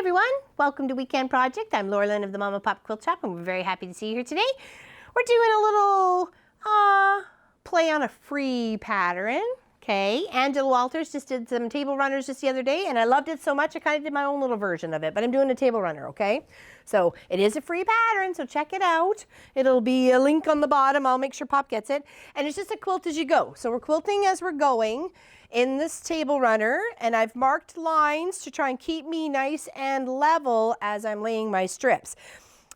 everyone, welcome to Weekend Project. I'm Laura Lynn of the Mama Pop Quilt Shop, and we're very happy to see you here today. We're doing a little play on a free pattern. Okay, Angela Walters just did some table runners just the other day, and I loved it so much I kind of did my own little version of it, but I'm doing a table runner, okay? So it is a free pattern, so check it out. It'll be a link on the bottom. I'll make sure Pop gets it. And it's just a quilt as you go. So we're quilting as we're going in this table runner, and I've marked lines to try and keep me nice and level as I'm laying my strips.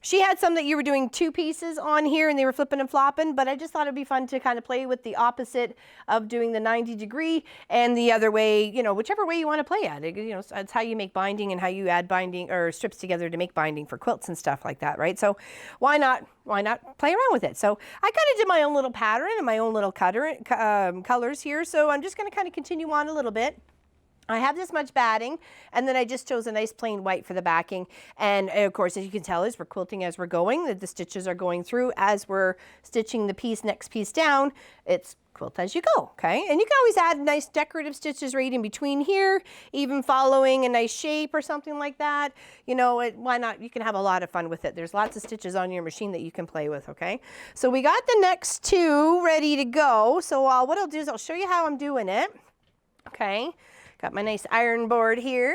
She had some that you were doing two pieces on here and they were flipping and flopping, but I just thought it'd be fun to kind of play with the opposite of doing the 90-degree and the other way, you know, whichever way you want to play at it. You know, it's how you make binding and how you add binding or strips together to make binding for quilts and stuff like that, right? So why not play around with it? So I kind of did my own little pattern and my own little colors here. So I'm just going to kind of continue on a little bit. I have this much batting, and then I just chose a nice plain white for the backing. And of course, as you can tell, as we're quilting as we're going, the stitches are going through as we're stitching the next piece down. It's quilt as you go, okay? And you can always add nice decorative stitches right in between here, even following a nice shape or something like that. You know, why not? You can have a lot of fun with it. There's lots of stitches on your machine that you can play with, okay? So we got the next two ready to go. So what I'll do is I'll show you how I'm doing it, okay? Got my nice iron board here,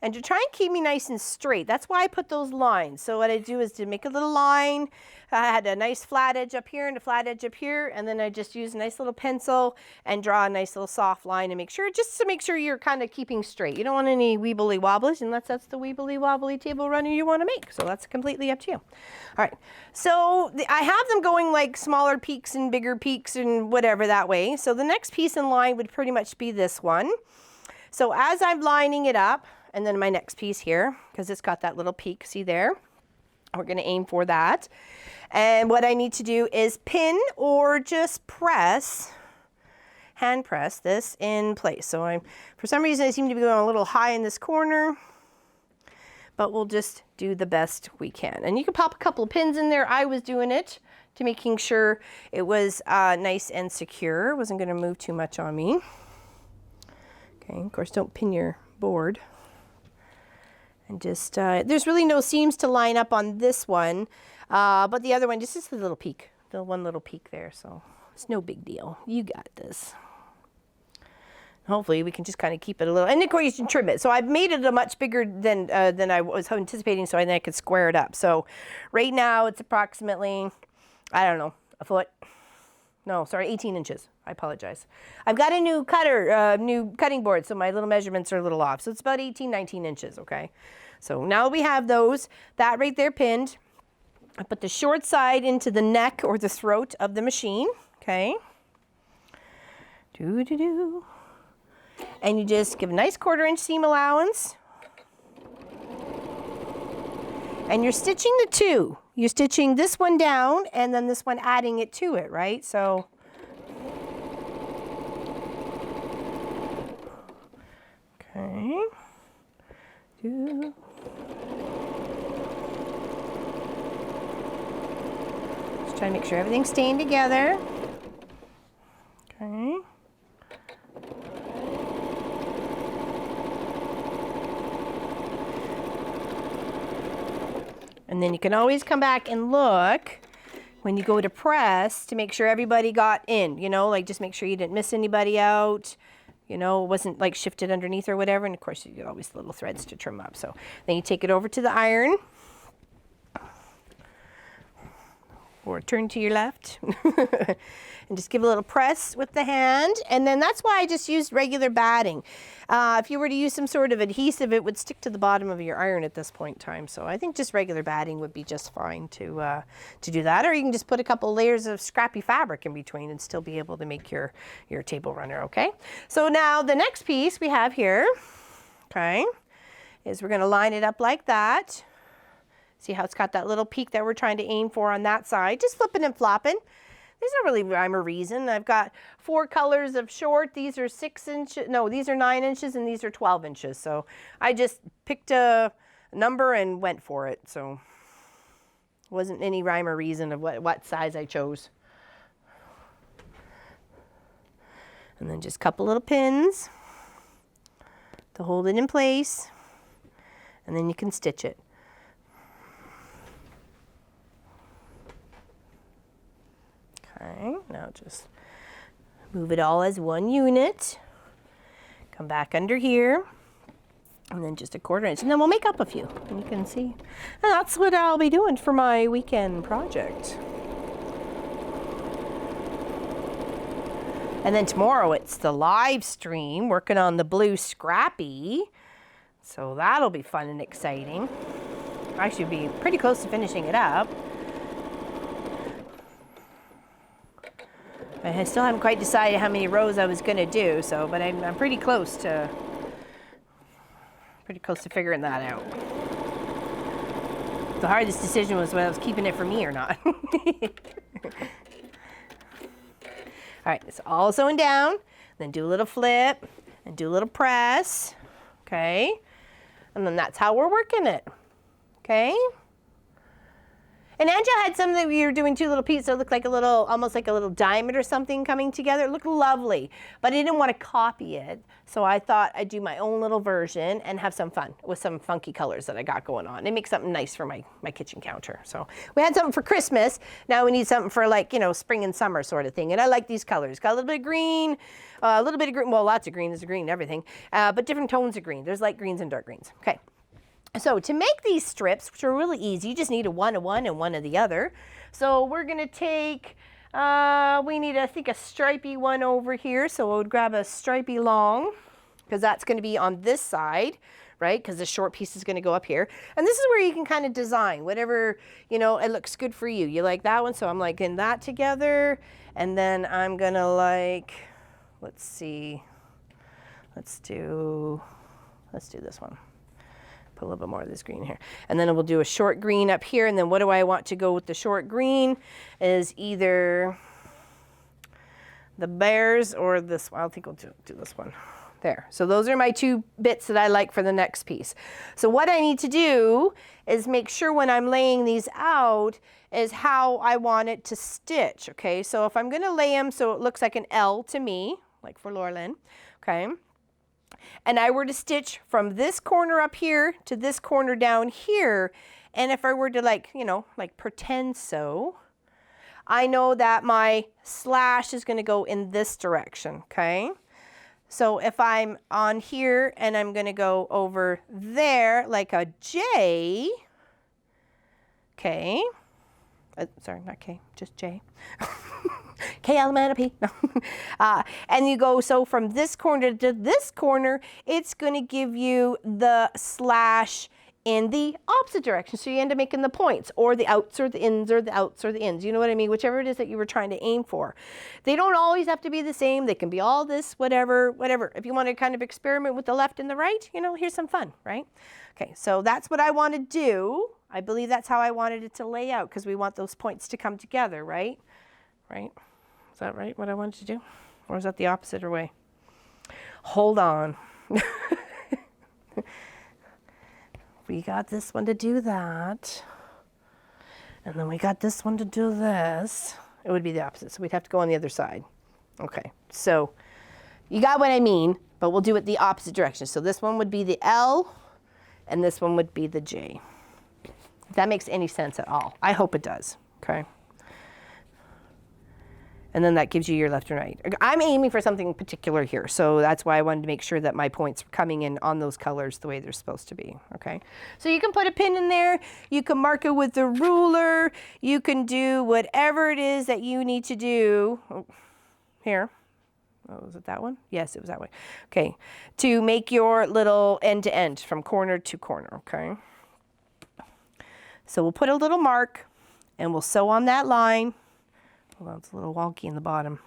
and to try and keep me nice and straight, that's why I put those lines. So what I do is to make a little line. I had a nice flat edge up here and a flat edge up here, and then I just use a nice little pencil and draw a nice little soft line and make sure, just to make sure you're kind of keeping straight. You don't want any weebly wobbles unless that's the weebly wobbly table runner you want to make. So that's completely up to you. All right, so I have them going like smaller peaks and bigger peaks and whatever that way. So the next piece in line would pretty much be this one. So as I'm lining it up, and then my next piece here, because it's got that little peak, see there? We're going to aim for that. And what I need to do is pin or just press, hand press this in place. So for some reason I seem to be going a little high in this corner, but we'll just do the best we can. And you can pop a couple of pins in there. I was doing it to making sure it was nice and secure. Wasn't going to move too much on me. Okay, of course, don't pin your board. And just, there's really no seams to line up on this one, but the other one, just the little peak, the one little peak there, so it's no big deal. You got this. Hopefully we can just kind of keep it a little, and of course you can trim it. So I've made it a much bigger than I was anticipating, so I could square it up. So right now it's approximately, I don't know, a foot. No, sorry, 18 inches. I apologize. I've got a new new cutting board, so my little measurements are a little off. So it's about 18, 19 inches, okay? So now we have that right there pinned. I put the short side into the neck or the throat of the machine, okay? And you just give a nice 1/4 inch seam allowance. And you're stitching the two. You're stitching this one down and then this one adding it to it, right? So, okay. Just try to make sure everything's staying together. Okay. And then you can always come back and look when you go to press to make sure everybody got in, you know, like just make sure you didn't miss anybody out, you know, it wasn't like shifted underneath or whatever. And of course you get always little threads to trim up. So then you take it over to the iron or turn to your left and just give a little press with the hand. And then that's why I just used regular batting. If you were to use some sort of adhesive, it would stick to the bottom of your iron at this point in time. So I think just regular batting would be just fine to do that. Or you can just put a couple layers of scrappy fabric in between and still be able to make your table runner, okay? So now the next piece we have here, okay, is we're going to line it up like that. See how it's got that little peak that we're trying to aim for on that side, just flipping and flopping. There's no really rhyme or reason. I've got 4 colors of short. These are 6 inches. No, these are 9 inches and these are 12 inches. So I just picked a number and went for it. So wasn't any rhyme or reason of what size I chose. And then just a couple little pins to hold it in place. and then you can stitch it. Okay, now just move it all as one unit. Come back under here, and then just a 1/4 inch, and then we'll make up a few, and you can see. And that's what I'll be doing for my weekend project. And then tomorrow it's the live stream, working on the blue Scrappy. So that'll be fun and exciting. I should be pretty close to finishing it up. I still haven't quite decided how many rows I was gonna do, so, but I'm pretty close to figuring that out. The hardest decision was whether I was keeping it for me or not. All right, it's all sewing down, then do a little flip and do a little press, okay? And then that's how we're working it, okay? And Angela had some that we were doing 2 little pieces, so it looked like a little, almost like a little diamond or something coming together. It looked lovely, but I didn't want to copy it. So I thought I'd do my own little version and have some fun with some funky colors that I got going on and make something nice for my kitchen counter. So we had something for Christmas. Now we need something for, like, you know, spring and summer sort of thing. And I like these colors. Got a little bit of green, a little bit of green, well, lots of green. There's green and everything, but different tones of green. There's light greens and dark greens. Okay. So to make these strips, which are really easy, you just need a one of one and one of the other. So we're gonna take, we need, I think, a stripy one over here. So we'll grab a stripy long, because that's gonna be on this side, right? Because the short piece is gonna go up here. And this is where you can kind of design whatever, you know, it looks good for you. You like that one, so I'm liking that together. And then I'm gonna like, let's see, let's do this one. Put a little bit more of this green here. And then we'll do a short green up here. And then what do I want to go with the short green is either the bears or this one. I think we'll do this one. There. So those are my 2 bits that I like for the next piece. So what I need to do is make sure when I'm laying these out is how I want it to stitch. Okay. So if I'm going to lay them so it looks like an L to me, like for Laura Lynn. Okay. And I were to stitch from this corner up here to this corner down here, and if I were to, like, you know, like pretend so, I know that my slash is going to go in this direction, okay? So if I'm on here and I'm going to go over there like a J, okay, sorry, not K, just J. K-L-M-N-O-P. And you go, so from this corner to this corner, it's going to give you the slash in the opposite direction. So you end up making the points, or the outs or the ins, or the outs or the ins. You know what I mean? Whichever it is that you were trying to aim for. They don't always have to be the same. They can be all this, whatever. If you want to kind of experiment with the left and the right, you know, here's some fun, right? Okay, so that's what I want to do. I believe that's how I wanted it to lay out, because we want those points to come together, right? Right? Is that right, what I wanted to do? Or is that the opposite way? Hold on. We got this one to do that. And then we got this one to do this. It would be the opposite, so we'd have to go on the other side. Okay, so you got what I mean, but we'll do it the opposite direction. So this one would be the L, and this one would be the J. If that makes any sense at all. I hope it does, okay? And then that gives you your left and right. I'm aiming for something particular here, so that's why I wanted to make sure that my points were coming in on those colors the way they're supposed to be, okay? So you can put a pin in there, you can mark it with the ruler, you can do whatever it is that you need to do. Oh, here. Oh, was it that one? Yes, it was that way. Okay, to make your little end to end from corner to corner, okay? So we'll put a little mark and we'll sew on that line. Hold on, it's a little wonky in the bottom.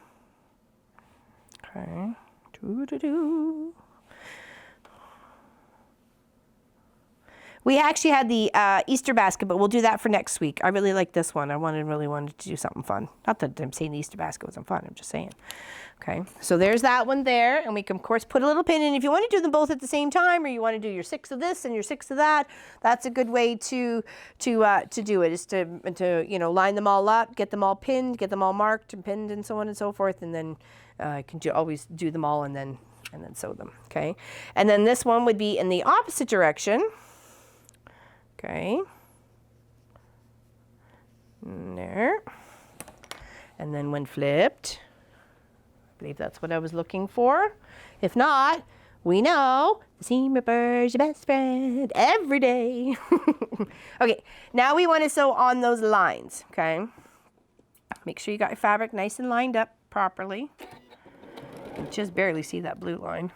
Okay. Doo-doo-doo. We actually had the Easter basket, but we'll do that for next week. I really like this one. I really wanted to do something fun. Not that I'm saying the Easter basket wasn't fun. I'm just saying. Okay, so there's that one there, and we can, of course, put a little pin in. If you want to do them both at the same time, or you want to do your 6 of this and your 6 of that, that's a good way to do it. Is to you know, line them all up, get them all pinned, get them all marked and pinned, and so on and so forth, and then you can always do them all and then sew them. Okay, and then this one would be in the opposite direction. Okay. There. And then when flipped, I believe that's what I was looking for. If not, we know the seam ripper is your best friend every day. Okay, now we want to sew on those lines, okay? Make sure you got your fabric nice and lined up properly. You can just barely see that blue line.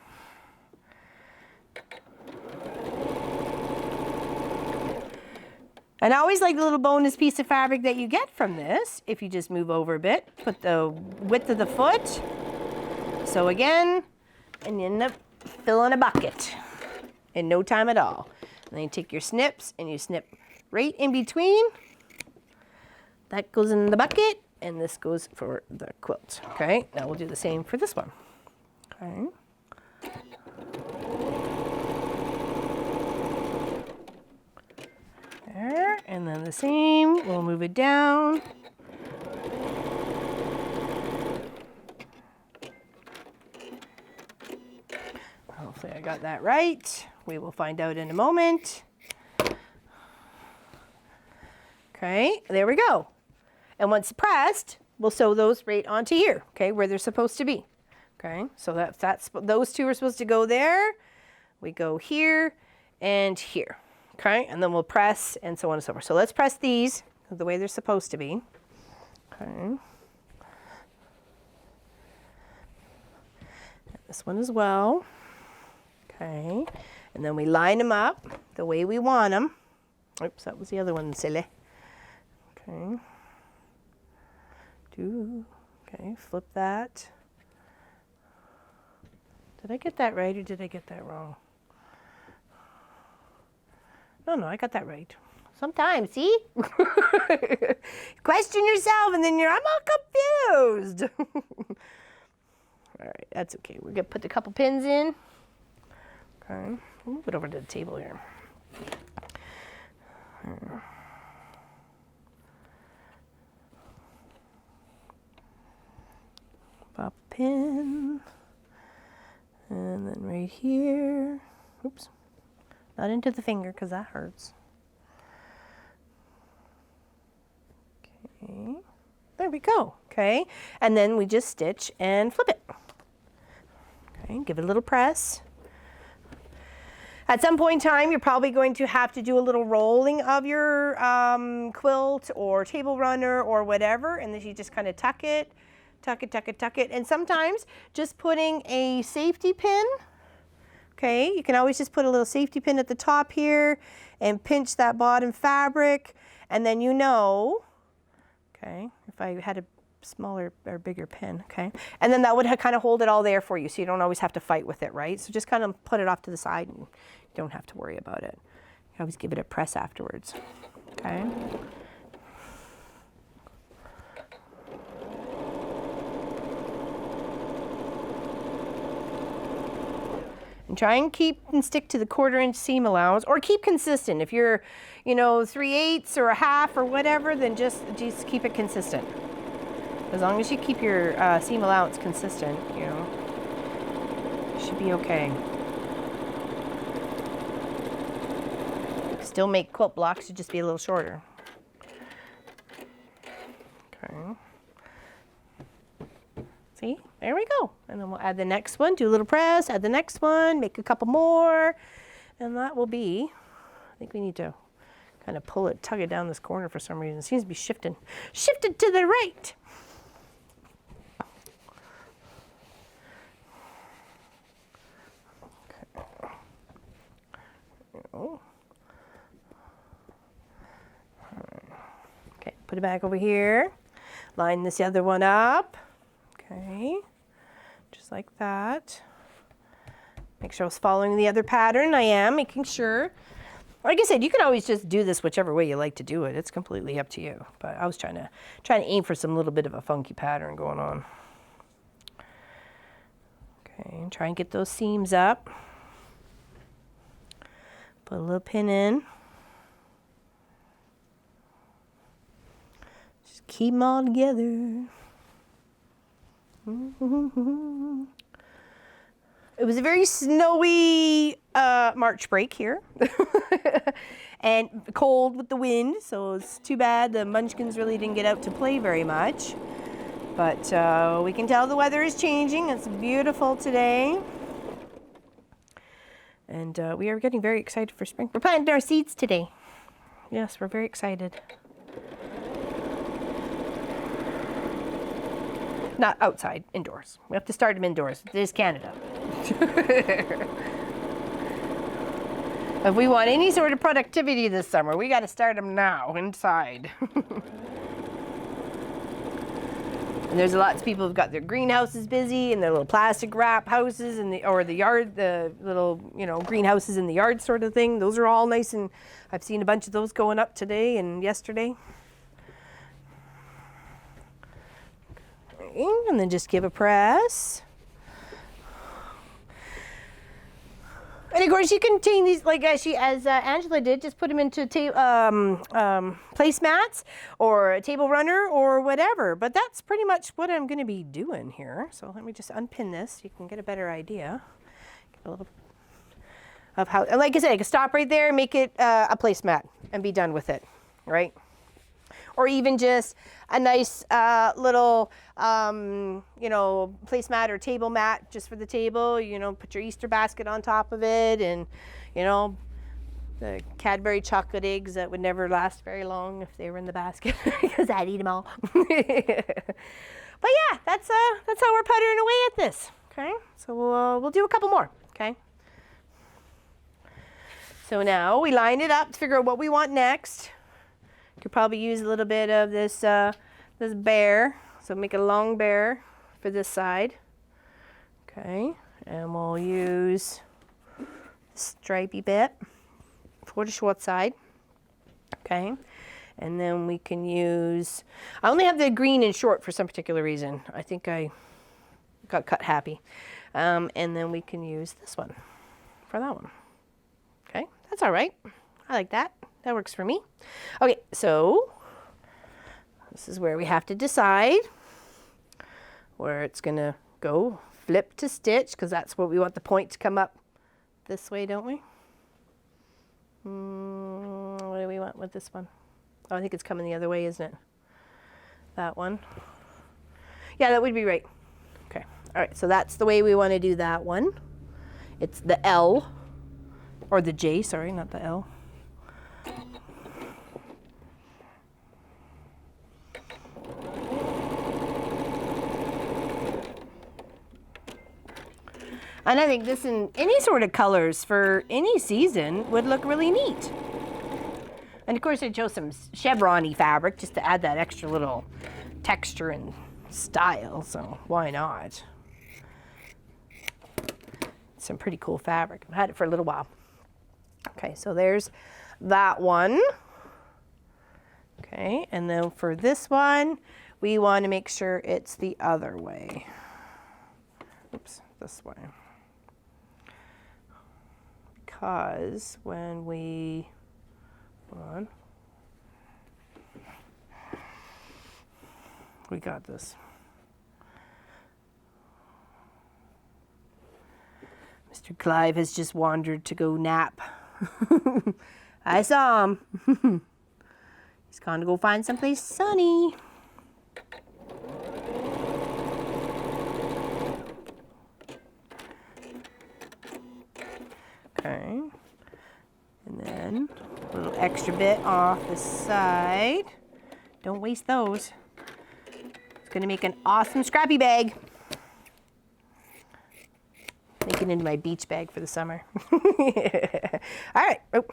And I always like the little bonus piece of fabric that you get from this. If you just move over a bit, put the width of the foot. Sew again, and you end up filling a bucket in no time at all. And then you take your snips and you snip right in between. That goes in the bucket, and this goes for the quilt. Okay, now we'll do the same for this one. Okay. There, and then the same, we'll move it down. Hopefully I got that right. We will find out in a moment. Okay, there we go. And once pressed, we'll sew those right onto here, okay, where they're supposed to be. Okay, so that's those two are supposed to go there. We go here and here. Okay, and then we'll press and so on and so forth. So let's press these the way they're supposed to be. Okay. And this one as well. Okay, and then we line them up the way we want them. Oops, that was the other one, silly. Okay. Okay, flip that. Did I get that right or did I get that wrong? No, I got that right. Sometimes, see? Question yourself and then I'm all confused. All right, that's okay. We're gonna put a couple pins in. Okay, we'll move it over to the table here. Pop a pin. And then right here. Oops. Not into the finger because that hurts. Okay, there we go. Okay, and then we just stitch and flip it. Okay, give it a little press. At some point in time, you're probably going to have to do a little rolling of your quilt or table runner or whatever, and then you just kind of tuck it. And sometimes just putting a safety pin. Okay, you can always just put a little safety pin at the top here and pinch that bottom fabric, and then you know, okay, if I had a smaller or bigger pin, okay, and then that would kind of hold it all there for you, so you don't always have to fight with it, right? So just kind of put it off to the side and you don't have to worry about it. You always give it a press afterwards, okay? And try and keep and stick to the 1/4 inch seam allowance, or keep consistent. If you're, 3/8 or a half or whatever, then just keep it consistent. As long as you keep your seam allowance consistent, you should be okay. Still make quilt blocks, should just be a little shorter. Okay. See, there we go. And then we'll add the next one, do a little press, add the next one, make a couple more, and that will be, I think we need to kind of pull it, tug it down this corner for some reason. It seems to be shifted to the right. Okay. Okay, put it back over here. Line this other one up. Okay, just like that. Make sure I was following the other pattern. I am, making sure. Like I said, you can always just do this whichever way you like to do it. It's completely up to you. But I was trying to aim for some little bit of a funky pattern going on. Okay, and try and get those seams up. Put a little pin in. Just keep them all together. It was a very snowy March break here. and cold with the wind, so it's too bad the munchkins really didn't get out to play very much. But we can tell the weather is changing. It's beautiful today. And we are getting very excited for spring. We're planting our seeds today. Yes, we're very excited. Not outside, indoors. We have to start them indoors. It is Canada. If we want any sort of productivity this summer, we got to start them now, inside. And there's lots of people who've got their greenhouses busy and their little plastic wrap houses and the little, greenhouses in the yard sort of thing. Those are all nice, and I've seen a bunch of those going up today and yesterday. Okay, and then just give a press. And of course, you can change these, like as Angela did, just put them into placemats or a table runner or whatever. But that's pretty much what I'm going to be doing here. So let me just unpin this so you can get a better idea. Get a little of how, like I said, I can stop right there, make it a placemat, and be done with it, right? Or even just a nice little, placemat or table mat just for the table. Put your Easter basket on top of it, and, the Cadbury chocolate eggs that would never last very long if they were in the basket because I'd eat them all. But yeah, that's how we're puttering away at this. Okay, so we'll do a couple more. Okay. So now we line it up to figure out what we want next. Could probably use a little bit of this this bear, so make a long bear for this side. Okay, and we'll use stripey bit for the short side. Okay, and then we can use, I only have the green and short for some particular reason. I think I got cut happy. And then we can use this one for that one. Okay, that's all right. I like that. That works for me. Okay, so this is where we have to decide where it's going to go. Flip to stitch, because that's what we want the point to come up this way, don't we? What do we want with this one? Oh, I think it's coming the other way, isn't it? That one. Yeah, that would be right. Okay. All right, so that's the way we want to do that one. It's the L, or the J, sorry, not the L. And I think this in any sort of colors for any season would look really neat. And of course I chose some chevron-y fabric just to add that extra little texture and style, so why not? Some pretty cool fabric. I've had it for a little while. Okay, so there's that one. Okay, and then for this one, we want to make sure it's the other way. Oops, this way. Because when we, hold on, we got this. Mr. Clive has just wandered to go nap. I saw him. He's gone to go find someplace sunny. Okay, and then a little extra bit off the side. Don't waste those. It's going to make an awesome scrappy bag. Make it into my beach bag for the summer. All right, oh,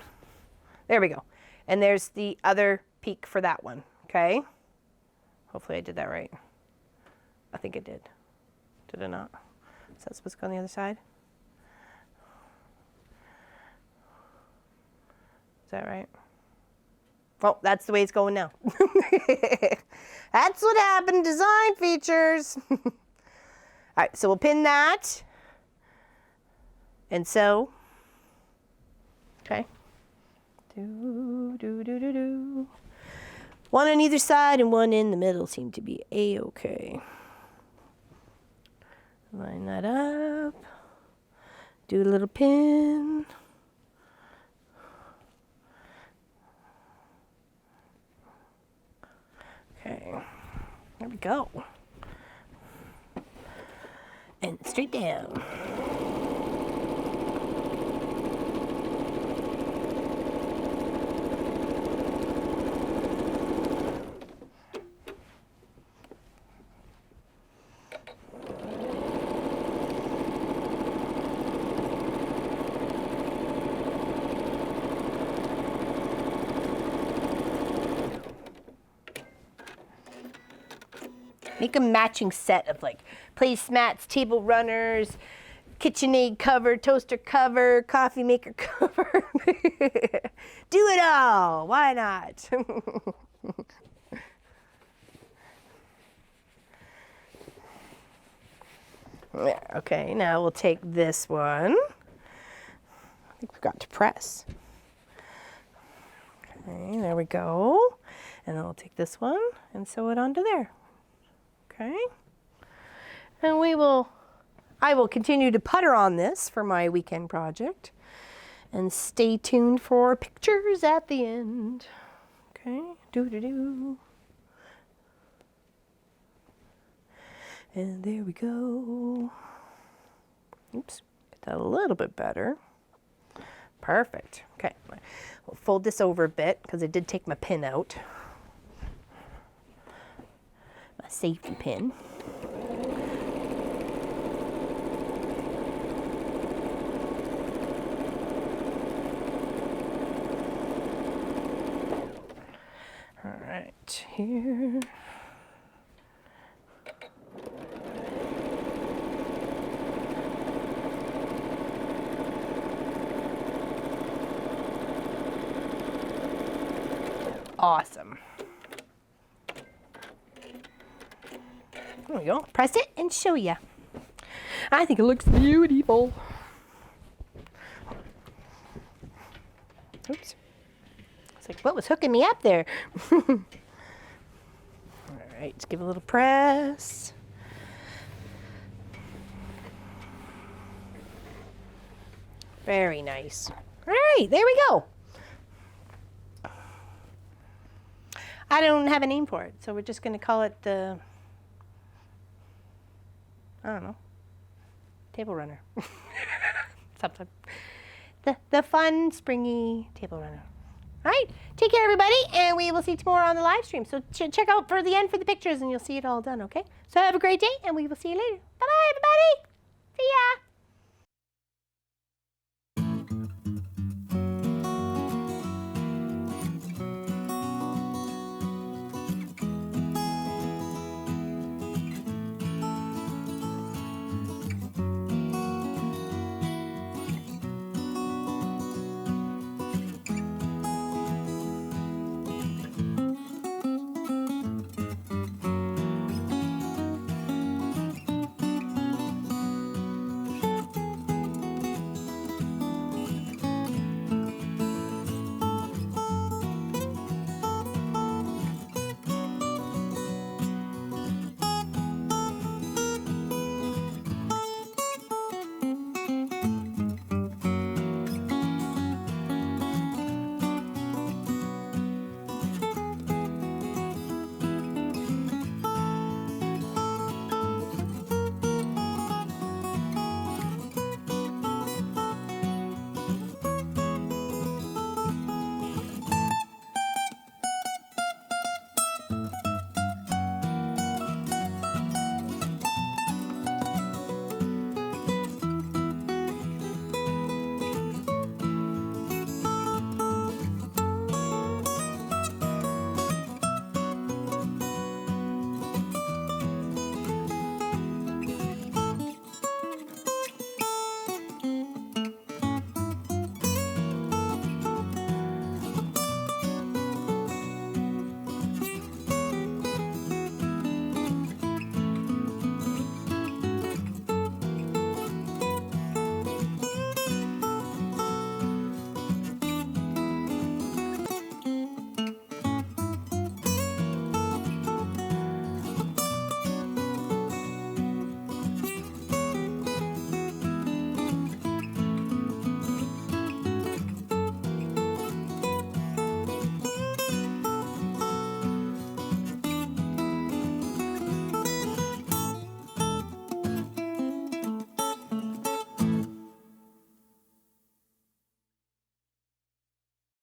there we go. And there's the other peak for that one, okay? Hopefully I did that right. I think I did. Did I not? Is that supposed to go on the other side? Is that right? Well, that's the way it's going now. That's what happened, design features. All right, so we'll pin that. And so, okay. Do. One on either side and one in the middle seem to be a-okay. Line that up. Do a little pin. There we go. And straight down. Make a matching set of like placemats, table runners, KitchenAid cover, toaster cover, coffee maker cover. Do it all. Why not? There, okay, now we'll take this one. I think we forgot to press. Okay, there we go. And then we'll take this one and sew it onto there. Okay, and I will continue to putter on this for my weekend project, and stay tuned for pictures at the end. Okay, do. And there we go. Oops, get that a little bit better. Perfect. Okay, we'll fold this over a bit because I did take my pin out. A safety pin. All right, here. Awesome. There we go. Press it and show ya. I think it looks beautiful. Oops. It's like, what was hooking me up there? All right, let's give it a little press. Very nice. All right, there we go. I don't have a name for it, so we're just going to call it the, I don't know, table runner. Something. The fun, springy table runner. All right, take care, everybody, and we will see tomorrow on the live stream. So check out for the end for the pictures, and you'll see it all done, okay? So have a great day, and we will see you later. Bye-bye, everybody. See ya.